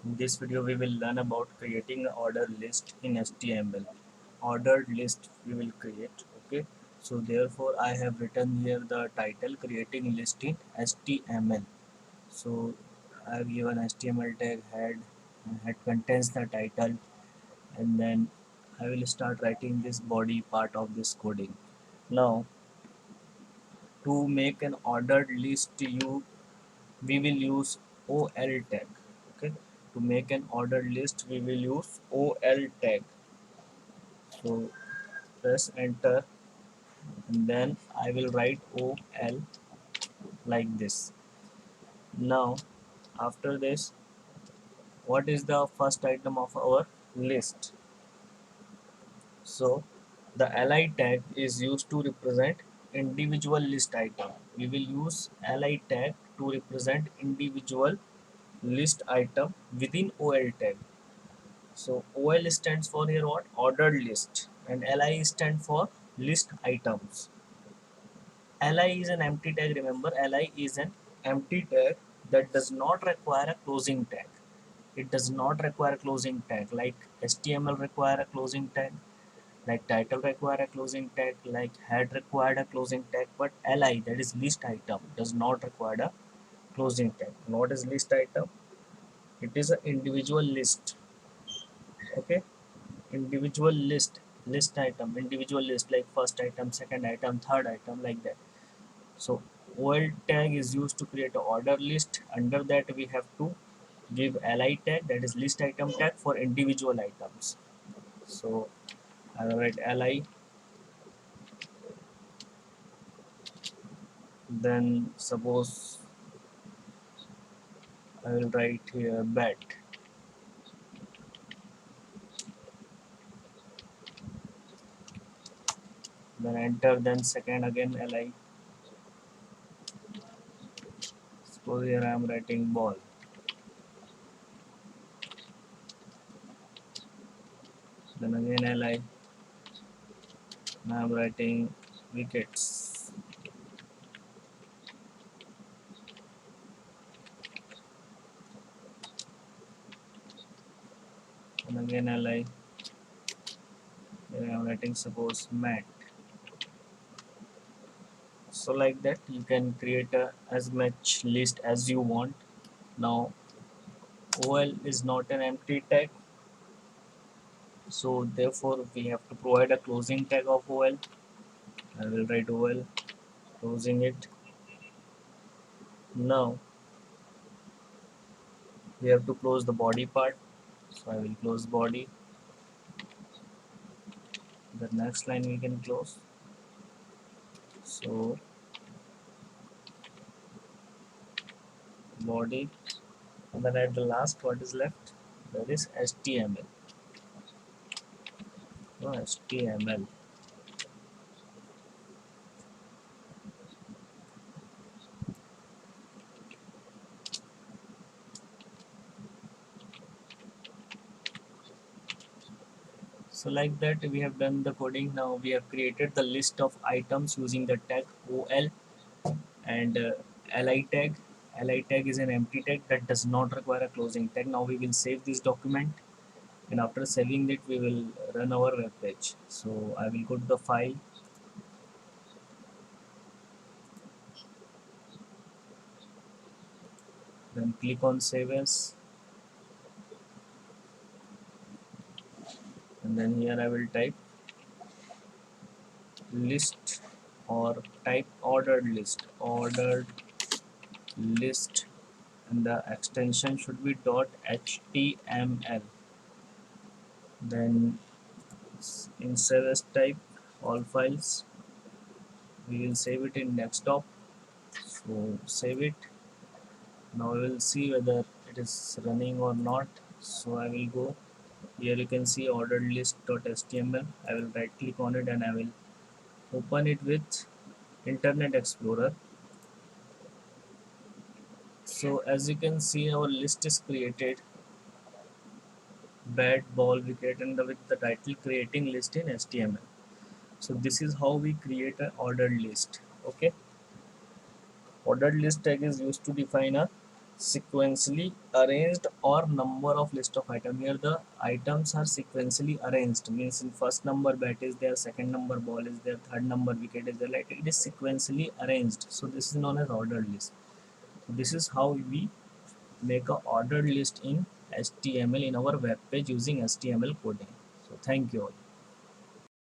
In this video, we will learn about creating an order list in HTML. Ordered list we will create. Okay. So therefore, I have written here the title creating list in HTML. So I have given HTML tag head, and head contains the title, and then I will start writing this body part of this coding. Now to make an ordered list, we will use OL tag. Okay, to make an ordered list we will use OL tag. So press enter, and then I will write OL like this. Now after this, what is the first item of our list? So the li tag is used to represent individual list item. We will use li tag to represent individual list item within OL tag. So OL stands for here what? Ordered list, and LI stand for list items. LI is an empty tag. Remember, LI is an empty tag that does not require a closing tag. It does not require a closing tag like HTML require a closing tag, like title require a closing tag, like head required a closing tag. But LI, that is list item, does not require a closing tag. What is list item? It is an individual list. Okay, individual list item, individual list like first item, second item, third item, like that. So OL tag is used to create an order list. Under that we have to give li tag, that is list item tag for individual items. So I will write li, then suppose I will write here bat, then enter, then second again li. Suppose here I am writing ball, then again li. Now I am writing wickets, and again li. Here I am writing suppose mat. So like that you can create as much list as you want. Now OL is not an empty tag, so therefore we have to provide a closing tag of OL. I will write OL, closing it. Now we have to close the body part, so I will close body. The next line we can close. So body, and then at the last what is left, that is HTML. No, HTML. So like that we have done the coding. Now we have created the list of items using the tag OL and li tag. Li tag is an empty tag that does not require a closing tag. Now we will save this document, and after saving it we will run our web page. So I will go to the file, then click on save as, and then here I will type list, or type ordered list, and the extension should be .html. Then in save as type all files, we will save it in desktop. So save it. Now we will see whether it is running or not. So I will go here, you can see ordered list.html. I will right click on it and I will open it with Internet Explorer. So as you can see, our list is created: bat, ball, wicket, and with the title creating list in HTML. So this is how we create an ordered list. Okay, ordered list tag is used to define a sequentially arranged or number of list of item. Here the items are sequentially arranged, means in first number bat is there, second number ball is there, third number wicket is there, like it is sequentially arranged. So this is known as ordered list. So this is how we make a ordered list in HTML in our web page using HTML coding. So thank you all.